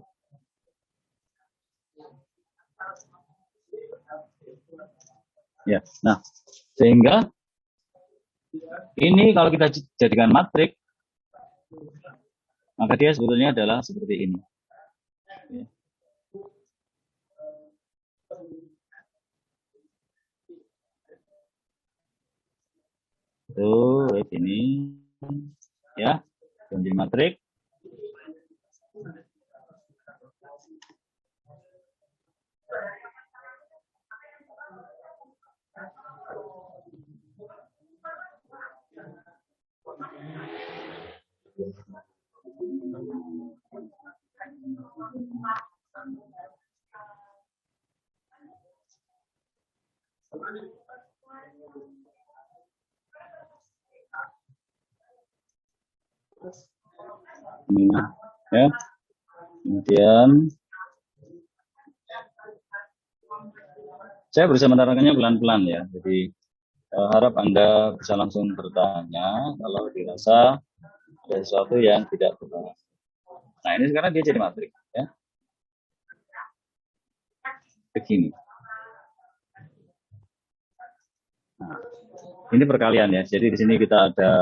Ya, nah, sehingga ini kalau kita jadikan matrik, maka dia sebetulnya adalah seperti ini. Tuh, ini, ya, jadi matrik. Nah, ya. Kemudian saya berusaha menerangkannya pelan-pelan ya. Jadi harap Anda bisa langsung bertanya kalau dirasa ada sesuatu yang tidak benar. Nah, ini sekarang dia jadi matrik ya. Begini. Nah, ini perkalian ya. Jadi di sini kita ada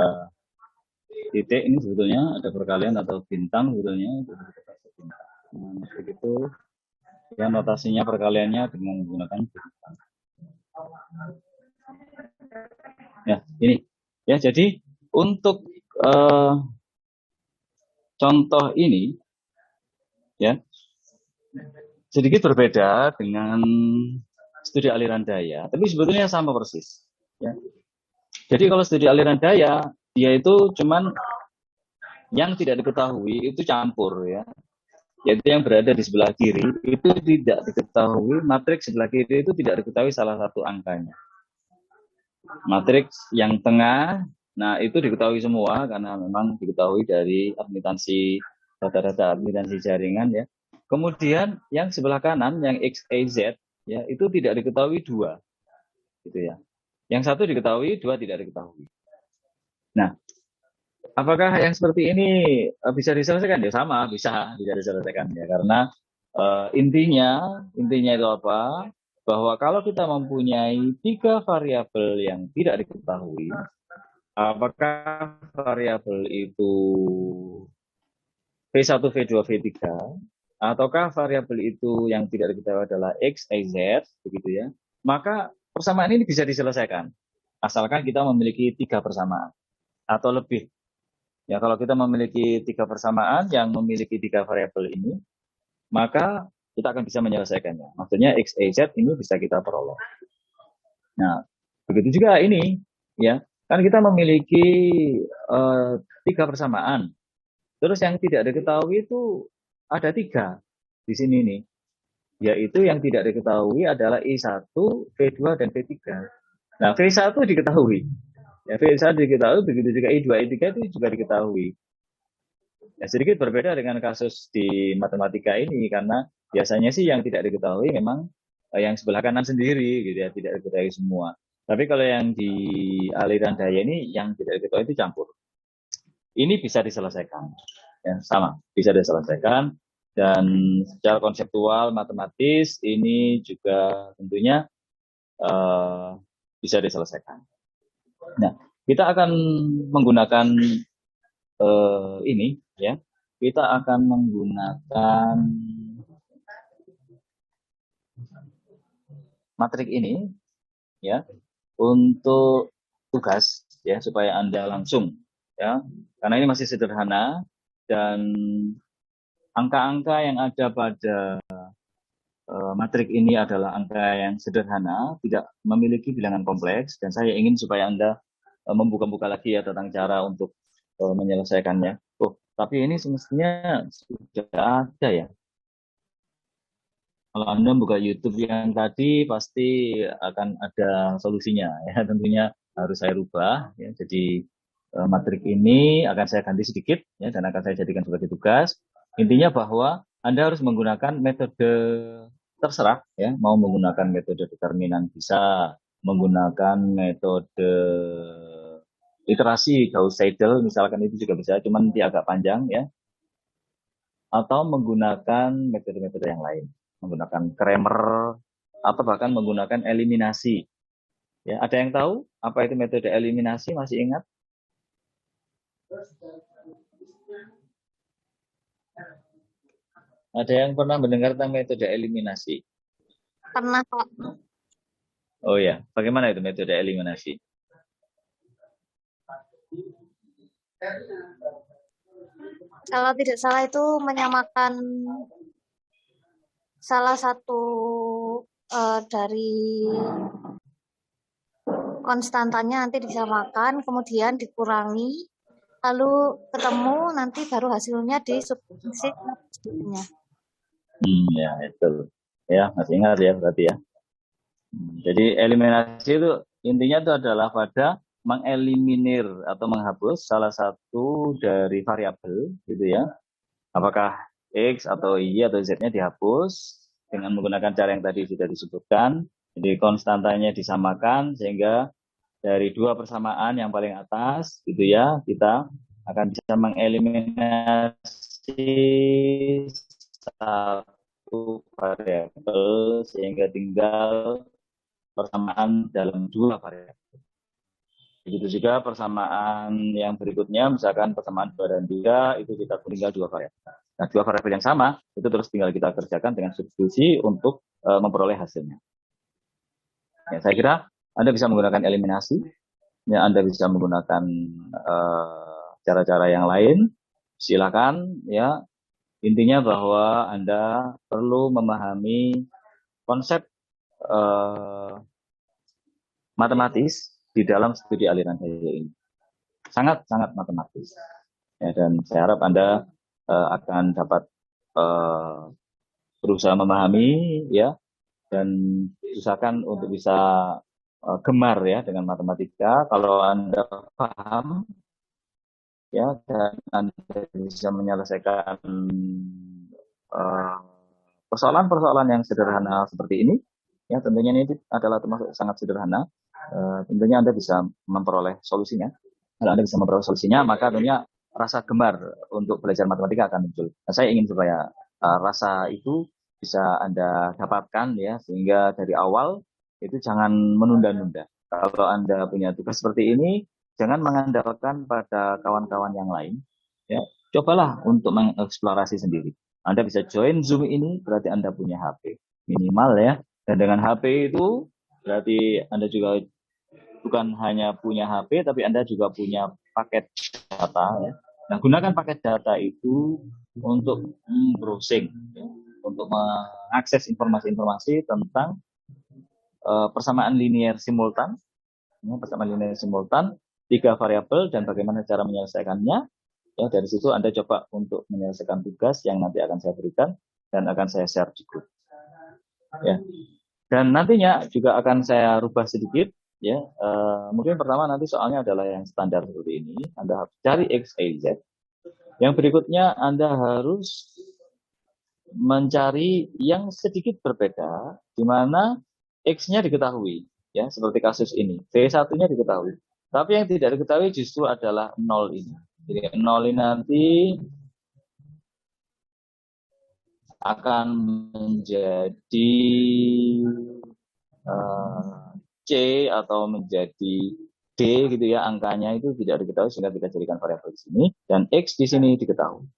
titik, ini sebetulnya ada perkalian atau bintang sebetulnya. Nah, matrik itu ya notasinya perkaliannya dengan menggunakan bintang. Ya, ini. Ya, jadi untuk contoh ini ya sedikit berbeda dengan studi aliran daya, tapi sebetulnya sama persis. Ya. Jadi kalau studi aliran daya, dia itu cuman yang tidak diketahui itu campur ya. Yaitu yang berada di sebelah kiri itu tidak diketahui, matriks sebelah kiri itu tidak diketahui salah satu angkanya. Matriks yang tengah, nah itu diketahui semua karena memang diketahui dari admitansi data-data admitansi jaringan ya. Kemudian yang sebelah kanan yang XAZ ya itu tidak diketahui dua, gitu ya. Yang satu diketahui, dua tidak diketahui. Nah, apakah yang seperti ini bisa diselesaikan? Ya sama, bisa diselesaikan ya karena intinya itu apa? Bahwa kalau kita mempunyai 3 variabel yang tidak diketahui, apakah variabel itu V1, V2, V3, ataukah variabel itu yang tidak diketahui adalah X, Y, Z, begitu ya, maka persamaan ini bisa diselesaikan. Asalkan kita memiliki 3 persamaan atau lebih. Ya, kalau kita memiliki 3 persamaan yang memiliki 3 variabel ini, maka kita akan bisa menyelesaikannya. Maksudnya X, Y, Z ini bisa kita peroleh. Nah, begitu juga ini, ya. Kan kita memiliki 3 persamaan. Terus yang tidak diketahui itu ada 3 di sini nih. Yaitu yang tidak diketahui adalah I1, V2, dan V3. Nah, V1 diketahui. Ya, V1 diketahui, begitu juga I2, I3 itu juga diketahui. Ya, sedikit berbeda dengan kasus di matematika ini, karena biasanya sih yang tidak diketahui memang yang sebelah kanan sendiri, gitu ya, tidak diketahui semua. Tapi kalau yang di aliran daya ini, yang tidak diketahui itu campur. Ini bisa diselesaikan. Ya, sama, bisa diselesaikan. Dan secara konseptual, matematis, ini juga tentunya bisa diselesaikan. Nah, kita akan menggunakan ini, ya. Kita akan menggunakan matrik ini, ya, untuk tugas, ya, supaya Anda langsung, ya, karena ini masih sederhana dan angka-angka yang ada pada matrik ini adalah angka yang sederhana, tidak memiliki bilangan kompleks, dan saya ingin supaya Anda membuka-buka lagi ya tentang cara untuk menyelesaikannya. Oh, tapi ini semestinya sudah ada ya. Kalau Anda buka YouTube yang tadi, pasti akan ada solusinya ya. Tentunya harus saya rubah ya. Jadi matrik ini akan saya ganti sedikit ya, dan akan saya jadikan sebagai tugas. Intinya bahwa Anda harus menggunakan metode terserah ya, mau menggunakan metode determinan bisa, menggunakan metode iterasi Gauss-Seidel misalkan itu juga bisa, cuman nanti agak panjang ya. Atau menggunakan metode-metode yang lain, menggunakan Cramer atau bahkan menggunakan eliminasi. Ya, ada yang tahu apa itu metode eliminasi? Masih ingat? Ada yang pernah mendengar tentang metode eliminasi? Pernah, Pak. Oh ya, bagaimana itu metode eliminasi? Kalau tidak salah itu menyamakan salah satu dari konstantanya nanti disamakan, kemudian dikurangi, lalu ketemu, nanti baru hasilnya disubstitusinya. Ya, itu. Ya, masih ingat ya berarti ya. Jadi eliminasi itu intinya itu adalah pada mengeliminir atau menghapus salah satu dari variabel gitu ya. Apakah X atau Y atau Z-nya dihapus dengan menggunakan cara yang tadi sudah disebutkan. Jadi konstantanya disamakan sehingga dari 2 persamaan yang paling atas gitu ya, kita akan bisa mengeliminasi satu variabel sehingga tinggal persamaan dalam 2 variabel. Begitu juga persamaan yang berikutnya, misalkan persamaan 2 dan 3, itu kita tinggal 2 variabel. Nah, 2 variabel yang sama, itu terus tinggal kita kerjakan dengan substitusi untuk memperoleh hasilnya. Ya, saya kira Anda bisa menggunakan eliminasi, ya, Anda bisa menggunakan cara-cara yang lain, silakan, ya. Intinya bahwa Anda perlu memahami konsep matematis di dalam studi aliran daya ini. Sangat-sangat matematis. Ya, dan saya harap Anda akan dapat berusaha memahami ya, dan usahakan untuk bisa gemar ya dengan matematika. Kalau Anda paham ya, dan Anda bisa menyelesaikan persoalan-persoalan yang sederhana seperti ini, ya tentunya ini adalah termasuk sangat sederhana. Tentunya Anda bisa memperoleh solusinya. Kalau Anda bisa memperoleh solusinya, maka tentunya rasa gemar untuk belajar matematika akan muncul. Nah, saya ingin supaya rasa itu bisa Anda dapatkan ya, sehingga dari awal itu jangan menunda-nunda. Kalau Anda punya tugas seperti ini, jangan mengandalkan pada kawan-kawan yang lain. Ya, cobalah untuk mengeksplorasi sendiri. Anda bisa join Zoom ini, berarti Anda punya HP minimal ya. Dan dengan HP itu berarti Anda juga bukan hanya punya HP, tapi Anda juga punya paket data ya. Nah, gunakan paket data itu untuk browsing, ya, untuk mengakses informasi-informasi tentang persamaan linear simultan, persamaan linear simultan, 3 variabel dan bagaimana cara menyelesaikannya. Ya, dari situ Anda coba untuk menyelesaikan tugas yang nanti akan saya berikan dan akan saya share di grup. Ya. Dan nantinya juga akan saya rubah sedikit. Ya, mungkin pertama nanti soalnya adalah yang standar seperti ini. Anda harus cari X, Y, Z. Yang berikutnya Anda harus mencari yang sedikit berbeda, di mana X-nya diketahui. Ya, seperti kasus ini. V1-nya diketahui. Tapi yang tidak diketahui justru adalah 0 ini. Jadi 0 ini nanti akan menjadi C atau menjadi D gitu ya, angkanya itu tidak diketahui sehingga kita jadikan variabel di sini, dan X di sini diketahui.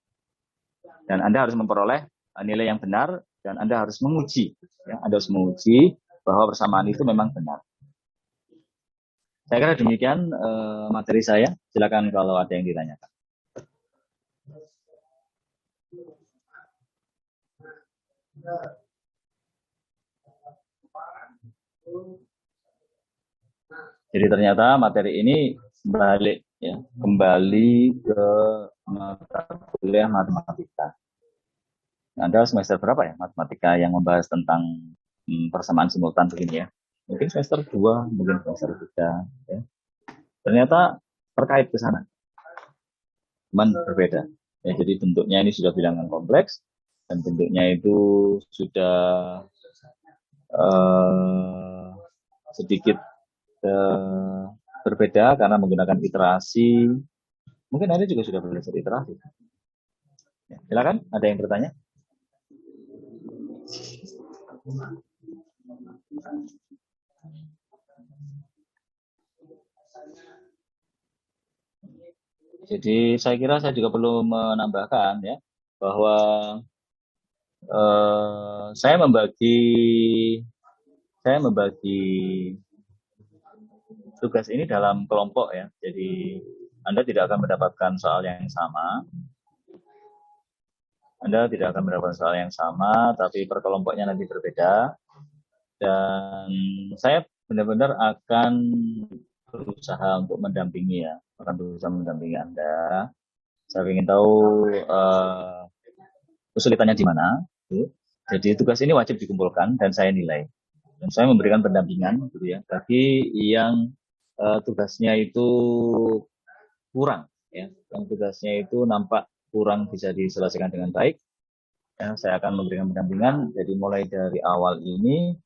Dan Anda harus memperoleh nilai yang benar dan Anda harus menguji. Ya, Anda harus menguji bahwa persamaan itu memang benar. Saya kira demikian materi saya. Silakan kalau ada yang ditanyakan. Jadi ternyata materi ini balik ya, kembali ke mata kuliah matematika. Anda semester berapa ya matematika yang membahas tentang persamaan simultan begini ya? Mungkin semester 2, mungkin semester 3 ya. Ternyata terkait ke sana. Cuman berbeda. Ya, jadi bentuknya ini sudah bilangan kompleks dan bentuknya itu sudah sedikit berbeda karena menggunakan iterasi. Mungkin Anda juga sudah belajar iterasi. Ya, silakan, ada yang bertanya? Jadi saya kira saya juga perlu menambahkan ya bahwa saya membagi tugas ini dalam kelompok ya. Jadi Anda tidak akan mendapatkan soal yang sama. Anda tidak akan mendapatkan soal yang sama, tapi per kelompoknya nanti berbeda. Dan saya benar-benar akan berusaha untuk mendampingi ya, akan berusaha mendampingi Anda. Saya ingin tahu kesulitannya di mana. Jadi tugas ini wajib dikumpulkan dan saya nilai. Dan saya memberikan pendampingan gitu ya bagi yang tugasnya itu kurang ya, yang tugasnya itu nampak kurang bisa diselesaikan dengan baik. Ya, saya akan memberikan pendampingan. Jadi mulai dari awal ini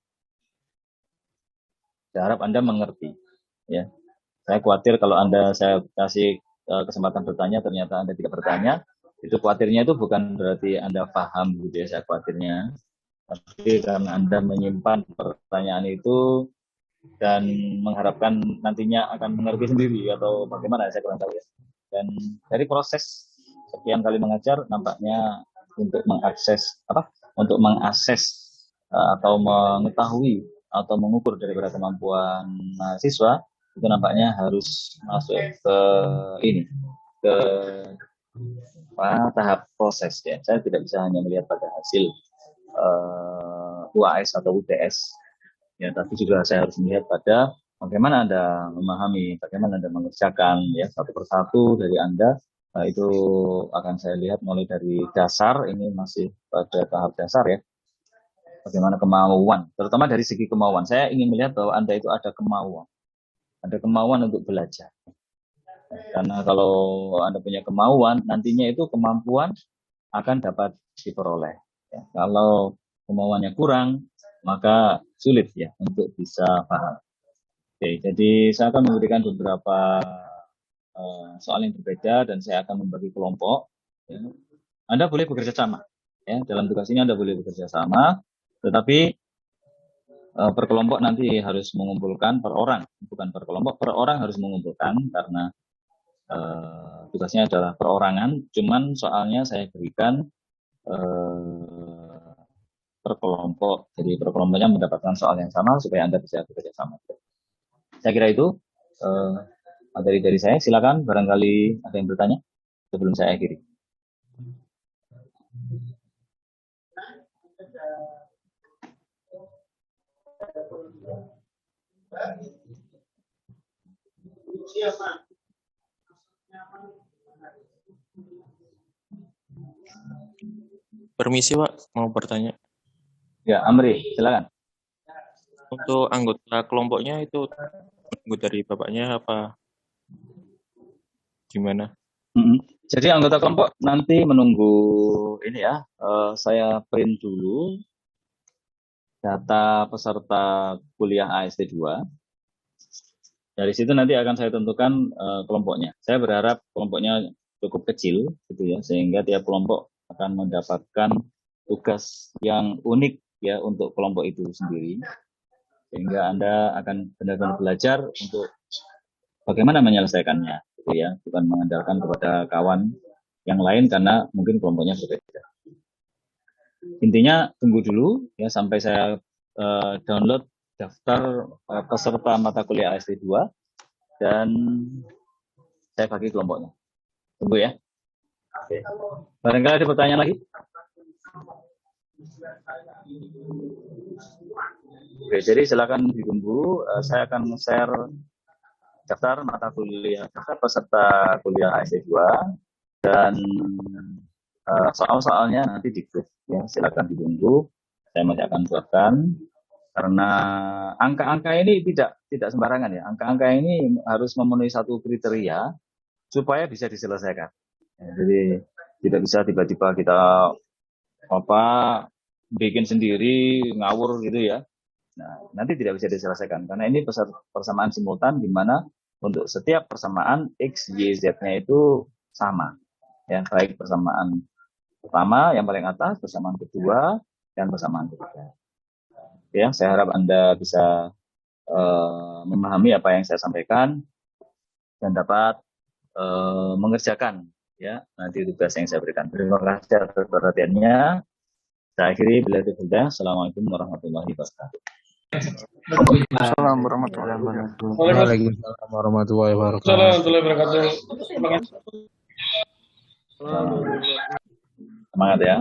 saya harap Anda mengerti ya. Saya khawatir kalau saya kasih kesempatan bertanya ternyata Anda tidak bertanya, itu khawatirnya itu bukan berarti Anda paham gitu ya, saya khawatirnya. Tapi karena Anda menyimpan pertanyaan itu dan mengharapkan nantinya akan mengerti sendiri atau bagaimana, saya kurang tahu ya. Dan dari proses sekian kali mengajar nampaknya untuk mengakses atau mengetahui atau mengukur daripada kemampuan mahasiswa itu nampaknya harus masuk ke tahap proses ya. Saya tidak bisa hanya melihat pada hasil UAS atau UTS ya, tapi juga saya harus melihat pada bagaimana Anda memahami, bagaimana Anda mengerjakan ya satu persatu dari Anda. Itu akan saya lihat mulai dari dasar, ini masih pada tahap dasar ya. Bagaimana kemauan, terutama dari segi kemauan. Saya ingin melihat bahwa Anda itu ada kemauan untuk belajar. Karena kalau Anda punya kemauan, nantinya itu kemampuan akan dapat diperoleh. Ya, kalau kemauannya kurang, maka sulit ya untuk bisa paham. Oke, jadi saya akan memberikan beberapa soal yang berbeda dan saya akan membagi kelompok. Ya. Anda boleh bekerja sama. Ya, dalam tugas ini Anda boleh bekerja sama, tetapi per kelompok nanti harus mengumpulkan per orang, bukan per kelompok, per orang harus mengumpulkan karena tugasnya adalah perorangan. Cuman soalnya saya berikan per kelompok, jadi per kelompoknya mendapatkan soal yang sama supaya Anda bisa bekerja sama. Saya kira itu materi dari saya. Silakan barangkali ada yang bertanya sebelum saya akhiri. Permisi Pak, mau bertanya. Ya, Amri, silakan. Untuk anggota kelompoknya itu menunggu dari bapaknya apa gimana? Jadi anggota kelompok nanti menunggu ini ya, saya print dulu data peserta kuliah AST 2. Dari situ nanti akan saya tentukan kelompoknya. Saya berharap kelompoknya cukup kecil gitu ya, sehingga tiap kelompok akan mendapatkan tugas yang unik ya untuk kelompok itu sendiri. Sehingga Anda akan benar-benar belajar untuk bagaimana menyelesaikannya gitu ya, bukan mengandalkan kepada kawan yang lain karena mungkin kelompoknya berbeda. Intinya tunggu dulu ya sampai saya download daftar peserta mata kuliah AST 2 dan saya bagi kelompoknya. Tunggu ya. Oke. Barangkali ada pertanyaan lagi? Oke, jadi silakan ditunggu. Saya akan share daftar mata kuliah, daftar peserta kuliah AST 2 dan soal-soalnya nanti di grup ya. Silakan ditunggu. Saya masih akan buatkan karena angka-angka ini tidak sembarangan ya. Angka-angka ini harus memenuhi satu kriteria supaya bisa diselesaikan. Ya, jadi tidak bisa tiba-tiba kita bikin sendiri ngawur gitu ya. Nah, nanti tidak bisa diselesaikan karena ini persamaan simultan di mana untuk setiap persamaan X, Y, Z-nya itu sama. Ya, baik persamaan pertama yang paling atas, persamaan kedua, dan persamaan ketiga. Ya, saya harap Anda bisa memahami apa yang saya sampaikan dan dapat mengerjakan ya nanti tugas yang saya berikan. Terima kasih atas perhatiannya. Saya akhiri bila itu sudah. Assalamualaikum warahmatullahi wabarakatuh. Assalamualaikum warahmatullahi wabarakatuh. Waalaikumsalam warahmatullahi wabarakatuh. Warahmatullahi wabarakatuh. Semangat ya.